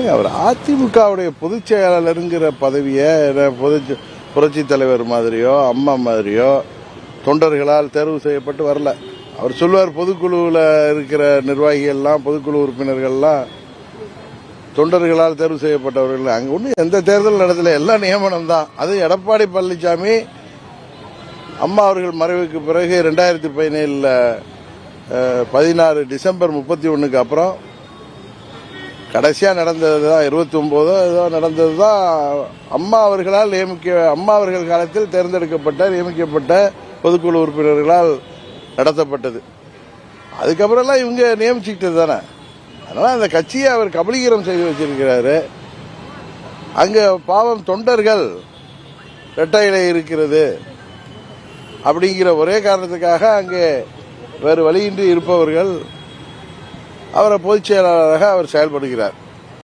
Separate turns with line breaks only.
அவர் அதிமுகவுடைய பொதுச் செயலாளருங்கிற பதவியை புரட்சி தலைவர் மாதிரியோ அம்மா மாதிரியோ தொண்டர்களால் தேர்வு செய்யப்பட்டு வரல. அவர் சொல்லுவார், பொதுக்குழுவில் இருக்கிற நிர்வாகிகள்லாம் பொதுக்குழு உறுப்பினர்கள்லாம் தொண்டர்களால் தேர்வு செய்யப்பட்டவர்கள். அங்கே ஒன்றும் எந்த தேர்தல் நடத்தல, எல்லாம் நியமனம் தான். அது எடப்பாடி பழனிசாமி அம்மா அவர்கள் மறைவுக்கு பிறகு 2017 16 டிசம்பர் 31 அப்புறம் கடைசியாக நடந்தது தான் 29 ஏதோ நடந்தது தான். அம்மா அவர்களால் அம்மா அவர்கள் காலத்தில் தேர்ந்தெடுக்கப்பட்ட நியமிக்கப்பட்ட பொதுக்குழு உறுப்பினர்களால் நடத்தப்பட்டது. அதுக்கப்புறம்லாம் இவங்க நியமிச்சுக்கிட்டது தானே. அதனால அந்த கட்சியை அவர் கபலீகரம் செய்து வச்சிருக்கிறாரு. அங்க பாவம் தொண்டர்கள் இரட்டை இலை இருக்கிறது அப்படிங்கிற ஒரே காரணத்துக்காக அங்கே வேறு வழியின்றி இருப்பவர்கள் அவரை பொதுச் செயலாளராக அவர் செயல்படுகிறார்.